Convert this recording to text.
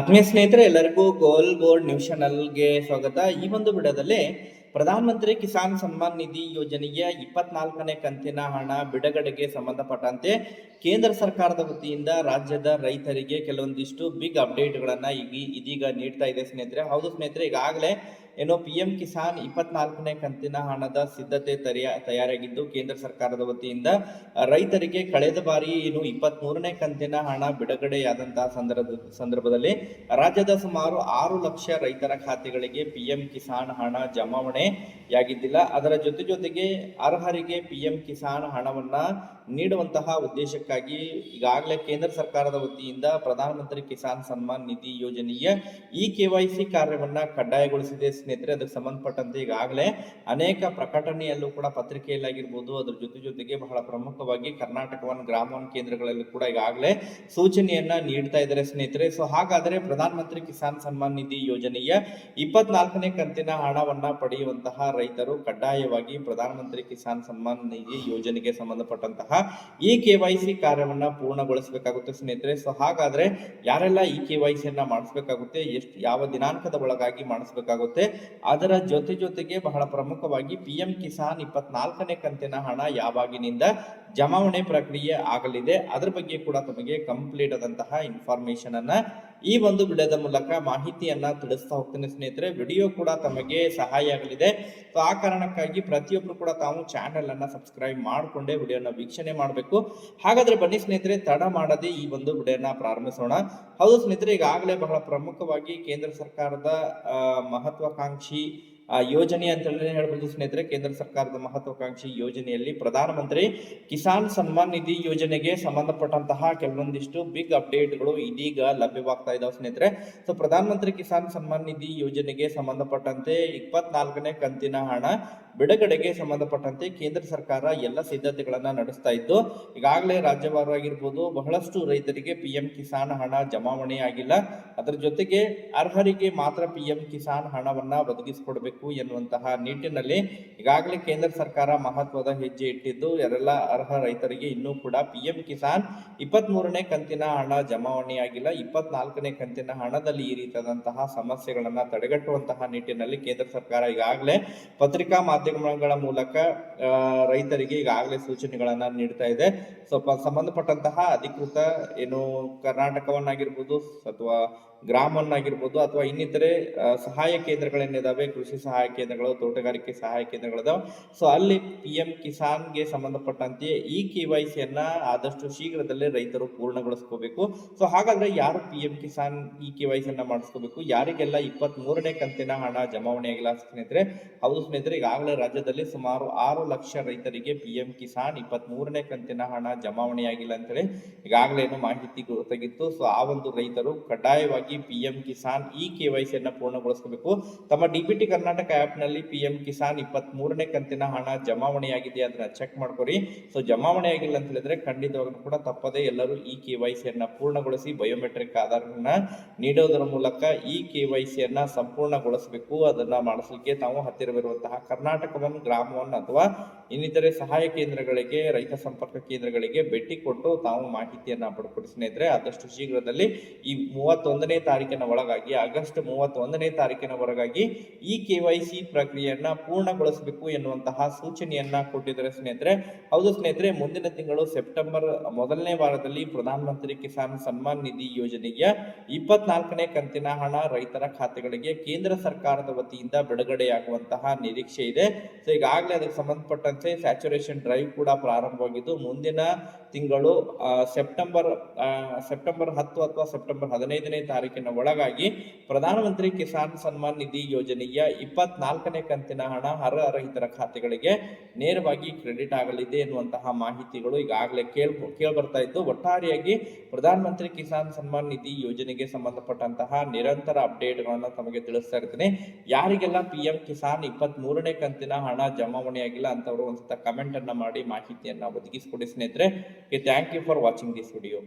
ಆತ್ಮೀಯ ಸ್ನೇಹಿತರೆ, ಎಲ್ಲರಿಗೂ ಗೋಲ್ ಗೋಲ್ಡ್ ನ್ಯೂಸ್ ಚಾನಲ್ಗೆ ಸ್ವಾಗತ. ಈ ಒಂದು ವಿಡಿಯೋದಲ್ಲಿ ಪ್ರಧಾನಮಂತ್ರಿ ಕಿಸಾನ್ ಸನ್ಮಾನ್ ನಿಧಿ ಯೋಜನೆಯ 24ನೇ ಕಂತಿನ ಹಣ ಬಿಡುಗಡೆಗೆ ಸಂಬಂಧಪಟ್ಟಂತೆ ಕೇಂದ್ರ ಸರ್ಕಾರದ ವತಿಯಿಂದ ರಾಜ್ಯದ ರೈತರಿಗೆ ಕೆಲವೊಂದಿಷ್ಟು ಬಿಗ್ ಅಪ್ಡೇಟ್ಗಳನ್ನ ಇದೀಗ ನೀಡ್ತಾ ಇದೆ ಸ್ನೇಹಿತರೆ. ಹೌದು ಸ್ನೇಹಿತರೆ, ಈಗಾಗಲೇ PM ಕಿಸಾನ್ 24ನೇ ಕಂತಿನ ಹಣದ ಸಿದ್ಧತೆ ತಯಾರಾಗಿದ್ದು ಕೇಂದ್ರ ಸರ್ಕಾರದ ವತಿಯಿಂದ ರೈತರಿಗೆ ಕಳೆದ ಬಾರಿ 23ನೇ ಕಂತಿನ ಹಣ ಬಿಡುಗಡೆಯಾದಂತಹ ಸಂದರ್ಭದಲ್ಲಿ ರಾಜ್ಯದ ಸುಮಾರು 6 ಲಕ್ಷ ರೈತರ ಖಾತೆಗಳಿಗೆ PM ಕಿಸಾನ್ ಹಣ ಜಮಾವಣೆಯಾಗಿದ್ದಿಲ್ಲ. ಅದರ ಜೊತೆಗೆ ಅರ್ಹರಿಗೆ PM ಕಿಸಾನ್ ಹಣವನ್ನ ನೀಡುವಂತಹ ಉದ್ದೇಶಕ್ಕಾಗಿ ಈಗಾಗಲೇ ಕೇಂದ್ರ ಸರ್ಕಾರದ ವತಿಯಿಂದ ಪ್ರಧಾನಮಂತ್ರಿ ಕಿಸಾನ್ ಸನ್ಮಾನ್ ನಿಧಿ ಯೋಜನೆಯ KYC ಕಾರ್ಯವನ್ನ ಕಡ್ಡಾಯಗೊಳಿಸಿದೆ ಸ್ನೇಹಿತರೆ. ಅದಕ್ಕೆ ಸಂಬಂಧಪಟ್ಟಂತೆ ಈಗಾಗಲೇ ಅನೇಕ ಪ್ರಕಟಣೆಯಲ್ಲೂ ಕೂಡ ಪತ್ರಿಕೆಯಲ್ಲಾಗಿರ್ಬೋದು, ಅದರ ಜೊತೆಗೆ ಬಹಳ ಪ್ರಮುಖವಾಗಿ ಕರ್ನಾಟಕ ಒನ್ ಗ್ರಾಮ ಒನ್ ಕೇಂದ್ರಗಳಲ್ಲಿ ಕೂಡ ಈಗಾಗಲೇ ಸೂಚನೆಯನ್ನ ನೀಡ್ತಾ ಇದ್ದಾರೆ ಸ್ನೇಹಿತರೆ. ಸೊ ಹಾಗಾದರೆ ಪ್ರಧಾನಮಂತ್ರಿ ಕಿಸಾನ್ ಸನ್ಮಾನ್ ನಿಧಿ ಯೋಜನೆಯ 24ನೇ ಕಂತಿನ ಹಣವನ್ನ ಪಡೆಯುವಂತಹ ರೈತರು ಕಡ್ಡಾಯವಾಗಿ ಪ್ರಧಾನಮಂತ್ರಿ ಕಿಸಾನ್ ಸನ್ಮಾನ್ ನಿಧಿ ಯೋಜನೆಗೆ ಸಂಬಂಧಪಟ್ಟಂತಹ KYC ಕಾರ್ಯವನ್ನ ಪೂರ್ಣಗೊಳಿಸಬೇಕಾಗುತ್ತೆ ಸ್ನೇಹಿತರೆ. ಸೊ ಹಾಗಾದ್ರೆ ಯಾರೆಲ್ಲ KYC ಯನ್ನ ಮಾಡಿಸಬೇಕಾಗುತ್ತೆ, ಯಾವ ದಿನಾಂಕದ ಒಳಗಾಗಿ ಮಾಡಿಸಬೇಕಾಗುತ್ತೆ, ಅದರ ಜೊತೆಗೆ ಬಹಳ ಪ್ರಮುಖವಾಗಿ PM ಕಿಸಾನ್ 24ನೇ ಕಂತಿನ ಹಣ ಯಾವಾಗಿನಿಂದ ಜಮಾವಣೆ ಪ್ರಕ್ರಿಯೆ ಆಗಲಿದೆ, ಅದರ ಬಗ್ಗೆ ಕೂಡ ತಮಗೆ ಕಂಪ್ಲೀಟ್ ಆದಂತಹ ಇನ್ಫಾರ್ಮೇಶನ್ ಅನ್ನ ಈ ಒಂದು ವಿಡಿಯೋದ ಮೂಲಕ ಮಾಹಿತಿಯನ್ನ ತಿಳಿಸ್ತಾ ಹೋಗ್ತೇನೆ ಸ್ನೇಹಿತರೆ. ವಿಡಿಯೋ ಕೂಡ ತಮಗೆ ಸಹಾಯ ಆಗಲಿದೆ. ಸೊ ಆ ಕಾರಣಕ್ಕಾಗಿ ಪ್ರತಿಯೊಬ್ಬರು ಕೂಡ ತಾವು ಚಾನೆಲ್ ಅನ್ನ ಸಬ್ಸ್ಕ್ರೈಬ್ ಮಾಡಿಕೊಂಡೇ ವಿಡಿಯೋನ ವೀಕ್ಷಣೆ ಮಾಡಬೇಕು. ಹಾಗಾದ್ರೆ ಬನ್ನಿ ಸ್ನೇಹಿತರೆ, ತಡ ಮಾಡದೆ ಈ ಒಂದು ವಿಡಿಯೋನ ಪ್ರಾರಂಭಿಸೋಣ. ಹೌದು ಸ್ನೇಹಿತರೆ, ಈಗಾಗಲೇ ಬಹಳ ಪ್ರಮುಖವಾಗಿ ಕೇಂದ್ರ ಸರ್ಕಾರದ ಮಹತ್ವಾಕಾಂಕ್ಷಿ ಯೋಜನೆ ಅಂತ ಹೇಳ್ಬೋದು ಸ್ನೇಹಿತರೆ. ಕೇಂದ್ರ ಸರ್ಕಾರದ ಮಹತ್ವಾಕಾಂಕ್ಷಿ ಯೋಜನೆಯಲ್ಲಿ ಪ್ರಧಾನಮಂತ್ರಿ ಕಿಸಾನ್ ಸನ್ಮಾನ್ ನಿಧಿ ಯೋಜನೆಗೆ ಸಂಬಂಧಪಟ್ಟಂತಹ ಕೆಲವೊಂದಿಷ್ಟು ಬಿಗ್ ಅಪ್ಡೇಟ್ಗಳು ಇದೀಗ ಲಭ್ಯವಾಗ್ತಾ ಇದಾವೆ ಸ್ನೇಹಿತರೆ. ಸೊ ಪ್ರಧಾನಮಂತ್ರಿ ಕಿಸಾನ್ ಸನ್ಮಾನ್ ನಿಧಿ ಯೋಜನೆಗೆ ಸಂಬಂಧಪಟ್ಟಂತೆ 24ನೇ ಕಂತಿನ ಹಣ ಬಿಡುಗಡೆಗೆ ಸಂಬಂಧಪಟ್ಟಂತೆ ಕೇಂದ್ರ ಸರ್ಕಾರ ಎಲ್ಲ ಸಿದ್ಧತೆಗಳನ್ನ ನಡೆಸ್ತಾ ಇದ್ದು ಈಗಾಗಲೇ ರಾಜ್ಯವಾರಾಗಿರ್ಬೋದು ಬಹಳಷ್ಟು ರೈತರಿಗೆ PM ಕಿಸಾನ್ ಹಣ ಜಮಾವಣೆ ಆಗಿಲ್ಲ. ಅದರ ಜೊತೆಗೆ ಅರ್ಹರಿಗೆ ಮಾತ್ರ PM ಕಿಸಾನ್ ಹಣವನ್ನ ಒದಗಿಸಿಕೊಡ್ಬೇಕು ಎನ್ನುವಂತಹ ನಿಟ್ಟಿನಲ್ಲಿ ಈಗಾಗಲೇ ಕೇಂದ್ರ ಸರ್ಕಾರ ಮಹತ್ವದ ಹೆಜ್ಜೆ ಇಟ್ಟಿದ್ದು ಯಾರೆಲ್ಲ ಅರ್ಹ ರೈತರಿಗೆ ಇನ್ನೂ ಕೂಡ PM ಕಿಸಾನ್ 23ನೇ ಕಂತಿನ ಹಣ ಜಮಾವಣೆಯಾಗಿಲ್ಲ. 24ನೇ ಕಂತಿನ ಹಣದಲ್ಲಿ ಈ ರೀತಿಯಾದಂತಹ ಸಮಸ್ಯೆಗಳನ್ನ ತಡೆಗಟ್ಟುವಂತಹ ನಿಟ್ಟಿನಲ್ಲಿ ಕೇಂದ್ರ ಸರ್ಕಾರ ಈಗಾಗಲೇ ಪತ್ರಿಕಾ ಮಾಧ್ಯಮಗಳ ಮೂಲಕ ರೈತರಿಗೆ ಈಗಾಗಲೇ ಸೂಚನೆಗಳನ್ನ ನೀಡ್ತಾ ಇದೆ. ಸಂಬಂಧಪಟ್ಟಂತಹ ಅಧಿಕೃತ ಕರ್ನಾಟಕವನ್ನಾಗಿರ್ಬೋದು ಅಥವಾ ಗ್ರಾಮವನ್ನಾಗಿರ್ಬೋದು ಅಥವಾ ಇನ್ನಿತರೆ ಸಹಾಯ ಕೇಂದ್ರಗಳೇನಿದಾವೆ, ಕೃಷಿ ಸಹಾಯ ಕೇಂದ್ರಗಳು, ತೋಟಗಾರಿಕೆ ಸಹಾಯ ಕೇಂದ್ರಗಳಿದಾವೆ. ಸೊ ಅಲ್ಲಿ PM ಕಿಸಾನ್ಗೆ ಸಂಬಂಧಪಟ್ಟಂತೆ KYC ಯನ್ನ ಆದಷ್ಟು ಶೀಘ್ರದಲ್ಲೇ ರೈತರು ಪೂರ್ಣಗೊಳಿಸ್ಕೋಬೇಕು. ಸೊ ಹಾಗಾದ್ರೆ ಯಾರು PM ಕಿಸಾನ್ KYC ಯನ್ನ ಮಾಡಿಸ್ಕೋಬೇಕು, ಯಾರಿಗೆಲ್ಲ 23ನೇ ಕಂತಿನ ಹಣ ಜಮಾವಣೆ ಆಗಿಲ್ಲ ಸ್ನೇಹಿತರೆ? ಹೌದು ಸ್ನೇಹಿತರೆ, ಈಗಾಗಲೇ ರಾಜ್ಯದಲ್ಲಿ ಸುಮಾರು 6 ಲಕ್ಷ ರೈತರಿಗೆ PM ಕಿಸಾನ್ 23ನೇ ಕಂತಿನ ಹಣ ಜಮಾವಣೆಯಾಗಿಲ್ಲ ಅಂತೇಳಿ ಈಗಾಗಲೇ ಮಾಹಿತಿ ಗೊತ್ತಾಗಿತ್ತು. ಸೊ ಆ ಒಂದು ರೈತರು ಕಡ್ಡಾಯವಾಗಿ PM ಕಿಸಾನ್ KYC ಯನ್ನ ಪೂರ್ಣಗೊಳಿಸಬೇಕು. ತಮ್ಮ DBT ಕರ್ನಾಟಕ ಆಪ್ ನಲ್ಲಿ PM ಕಿಸಾನ್ 23ನೇ ಕಂತಿನ ಹಣ ಜಮಾವಣೆಯಾಗಿದೆ ಅದನ್ನ ಚೆಕ್ ಮಾಡ್ಕೊರಿ. ಸೊ ಜಮಾವಣೆ ಆಗಿಲ್ಲ ಅಂತ ಹೇಳಿದ್ರೆ ಖಂಡಿತವಾಗ್ಲೂ ಕೂಡ ತಪ್ಪದೆ ಎಲ್ಲರೂ KYC ಯನ್ನ ಪೂರ್ಣಗೊಳಿಸಿ ಬಯೋಮೆಟ್ರಿಕ್ ಆಧಾರವನ್ನ ನೀಡೋದರ ಮೂಲಕ KYC ಯನ್ನ ಸಂಪೂರ್ಣಗೊಳಿಸಬೇಕು. ಅದನ್ನ ಮಾಡಿಸಲಿಕ್ಕೆ ತಾವು ಹತ್ತಿರವಿರುವಂತಹ ಕರ್ನಾಟಕ ಒನ್ ಗ್ರಾಮ ಒನ್ ಅಥವಾ ಇನ್ನಿತರೆ ಸಹಾಯ ಕೇಂದ್ರಗಳಿಗೆ, ರೈತ ಸಂಪರ್ಕ ಕೇಂದ್ರಗಳಿಗೆ ಭೇಟಿ ಕೊಟ್ಟು ತಾವು ಮಾಹಿತಿಯನ್ನ ಪಡ್ಕೊಡಿ ಸ್ನೇಹಿತರೆ. ಆದಷ್ಟು ಶೀಘ್ರದಲ್ಲಿ ಈ 31ನೇ ತಾರೀಕಿನ ಒಳಗಾಗಿ, ಆಗಸ್ಟ್ 31ನೇ ತಾರೀಕಿನ ಒಳಗಾಗಿ KYC ಪ್ರಕ್ರಿಯೆಯನ್ನ ಪೂರ್ಣಗೊಳಿಸಬೇಕು ಎನ್ನುವಂತಹ ಸೂಚನೆಯನ್ನ ಕೊಟ್ಟಿದ್ದಾರೆ ಸ್ನೇಹಿತರೆ. ಹೌದು ಸ್ನೇಹಿತರೆ, ಮುಂದಿನ ತಿಂಗಳು ಸೆಪ್ಟೆಂಬರ್ ಮೊದಲನೇ ವಾರದಲ್ಲಿ ಪ್ರಧಾನಮಂತ್ರಿ ಕಿಸಾನ್ ಸನ್ಮಾನ್ ನಿಧಿ ಯೋಜನೆಯ 24ನೇ ಕಂತಿನ ಹಣ ರೈತರ ಖಾತೆಗಳಿಗೆ ಕೇಂದ್ರ ಸರ್ಕಾರದ ವತಿಯಿಂದ ಬಿಡುಗಡೆಯಾಗುವಂತಹ ನಿರೀಕ್ಷೆ ಇದೆ. ಸೊ ಈಗಾಗಲೇ ಅದಕ್ಕೆ ಸಂಬಂಧಪಟ್ಟಂತೆ ಸ್ಯಾಚುರೇಷನ್ ಡ್ರೈವ್ ಕೂಡ ಪ್ರಾರಂಭವಾಗಿದ್ದು ಮುಂದಿನ ತಿಂಗಳು ಸೆಪ್ಟೆಂಬರ್ 10 ಅಥವಾ ಸೆಪ್ಟೆಂಬರ್ 15ನೇ ತಾರೀಕಿನ ಒಳಗಾಗಿ ಪ್ರಧಾನಮಂತ್ರಿ ಕಿಸಾನ್ ಸನ್ಮಾನ್ ನಿಧಿ ಯೋಜನೆಯ 24ನೇ ಕಂತಿನ ಹಣ ರೈತರ ಖಾತೆಗಳಿಗೆ ನೇರವಾಗಿ ಕ್ರೆಡಿಟ್ ಆಗಲಿದೆ ಎನ್ನುವಂತಹ ಮಾಹಿತಿಗಳು ಈಗಾಗಲೇ ಕೇಳ್ಬರ್ತಾ ಇದ್ದು ಒಟ್ಟಾರೆಯಾಗಿ ಪ್ರಧಾನಮಂತ್ರಿ ಕಿಸಾನ್ ಸನ್ಮಾನ್ ನಿಧಿ ಯೋಜನೆಗೆ ಸಂಬಂಧಪಟ್ಟಂತಹ ನಿರಂತರ ಅಪ್ಡೇಟ್ಗಳನ್ನು ತಮಗೆ ತಿಳಿಸ್ತಾ ಇರ್ತೀನಿ. ಯಾರಿಗೆಲ್ಲ PM ಕಿಸಾನ್ 23ನೇ ಕಂತಿನ ಹಣ ಜಮಾವಣೆಯಾಗಿಲ್ಲ ಅಂತವರು ಒಂದ್ಸತ ಕಮೆಂಟ್ ಅನ್ನ ಮಾಡಿ ಮಾಹಿತಿಯನ್ನ ಒದಗಿಸಿಕೊಡಿ ಸ್ನೇಹಿತರೆ. Thank you for watching this video.